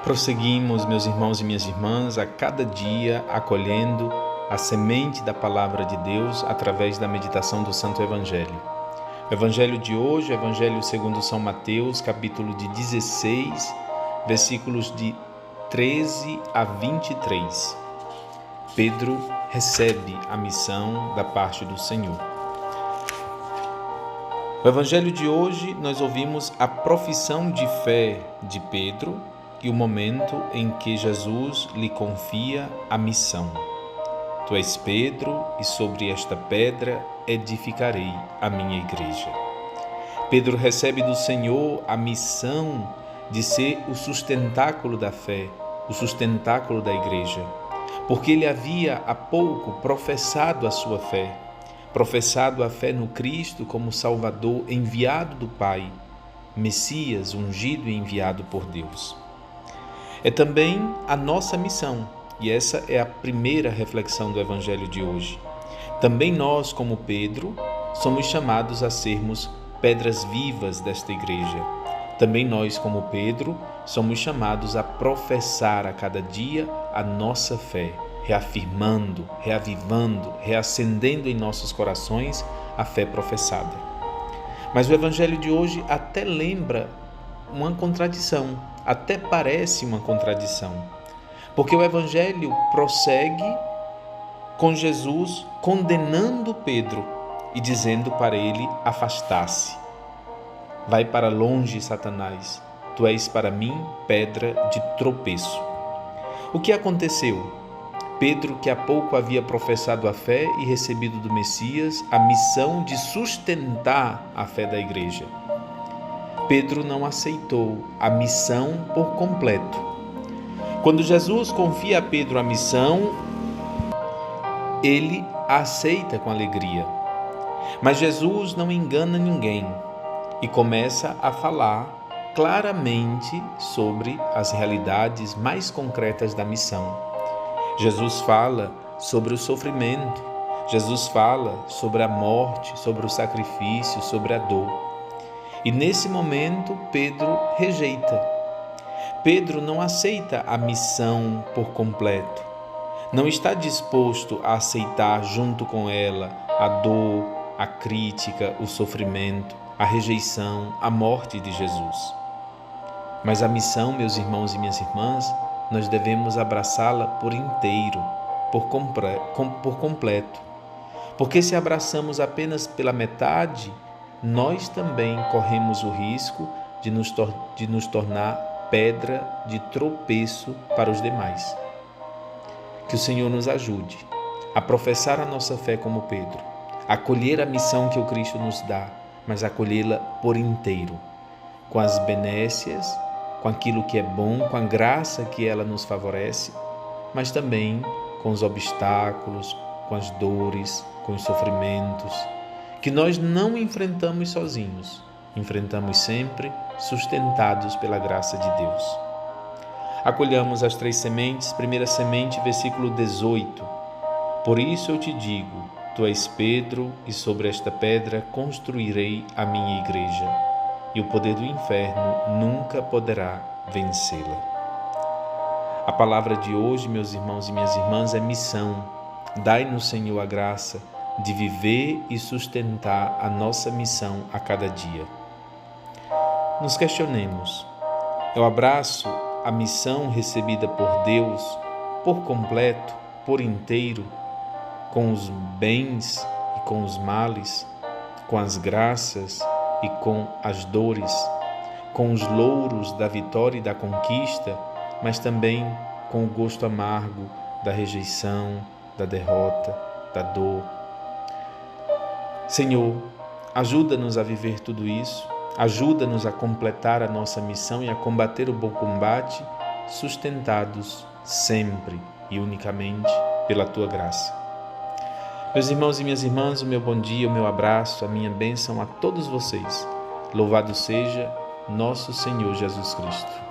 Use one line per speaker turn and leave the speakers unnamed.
Prosseguimos, meus irmãos e minhas irmãs, a cada dia acolhendo a semente da Palavra de Deus através da meditação do Santo Evangelho. O Evangelho de hoje, o Evangelho segundo São Mateus, capítulo de 16, versículos de 13 a 23. Pedro recebe a missão da parte do Senhor. No Evangelho de hoje, nós ouvimos a profissão de fé de Pedro e o momento em que Jesus lhe confia a missão. Tu és Pedro, e sobre esta pedra edificarei a minha igreja. Pedro recebe do Senhor a missão de ser o sustentáculo da fé, o sustentáculo da igreja, porque ele havia há pouco professado a sua fé, professado a fé no Cristo como Salvador enviado do Pai, Messias ungido e enviado por Deus. É também a nossa missão, e essa é a primeira reflexão do Evangelho de hoje. Também nós, como Pedro, somos chamados a sermos pedras vivas desta igreja. Também nós, como Pedro, somos chamados a professar a cada dia a nossa fé, reafirmando, reavivando, reacendendo em nossos corações a fé professada. Mas o Evangelho de hoje até lembra uma contradição, até parece uma contradição, porque o Evangelho prossegue com Jesus condenando Pedro e dizendo para ele afastar-se. Vai para longe, Satanás, tu és para mim pedra de tropeço. O que aconteceu? Pedro, que há pouco havia professado a fé e recebido do Messias a missão de sustentar a fé da igreja. Pedro não aceitou a missão por completo. Quando Jesus confia a Pedro a missão, ele a aceita com alegria. Mas Jesus não engana ninguém e começa a falar claramente sobre as realidades mais concretas da missão. Jesus fala sobre o sofrimento, Jesus fala sobre a morte, sobre o sacrifício, sobre a dor. E nesse momento Pedro rejeita. Pedro não aceita a missão por completo. Não está disposto a aceitar junto com ela a dor, a crítica, o sofrimento, a rejeição, a morte de Jesus. Mas a missão, meus irmãos e minhas irmãs, nós devemos abraçá-la por inteiro, por completo. Porque se abraçamos apenas pela metade, nós também corremos o risco de nos tornar pedra de tropeço para os demais. Que o Senhor nos ajude a professar a nossa fé como Pedro, a acolher a missão que o Cristo nos dá, mas acolhê-la por inteiro, com as benécias, com aquilo que é bom, com a graça que ela nos favorece, mas também com os obstáculos, com as dores, com os sofrimentos, que nós não enfrentamos sozinhos, enfrentamos sempre sustentados pela graça de Deus. Acolhamos as 3 sementes. Primeira semente, versículo 18. Por isso eu te digo, tu és Pedro, e sobre esta pedra construirei a minha igreja, e o poder do inferno nunca poderá vencê-la. A palavra de hoje, meus irmãos e minhas irmãs, é missão. Dai-nos, Senhor, a graça de viver e sustentar a nossa missão a cada dia. Nos questionemos: eu abraço a missão recebida por Deus por completo, por inteiro, com os bens e com os males, com as graças e com as dores, com os louros da vitória e da conquista, mas também com o gosto amargo da rejeição, da derrota, da dor. Senhor, ajuda-nos a viver tudo isso, ajuda-nos a completar a nossa missão e a combater o bom combate, sustentados sempre e unicamente pela Tua graça. Meus irmãos e minhas irmãs, o meu bom dia, o meu abraço, a minha bênção a todos vocês. Louvado seja nosso Senhor Jesus Cristo.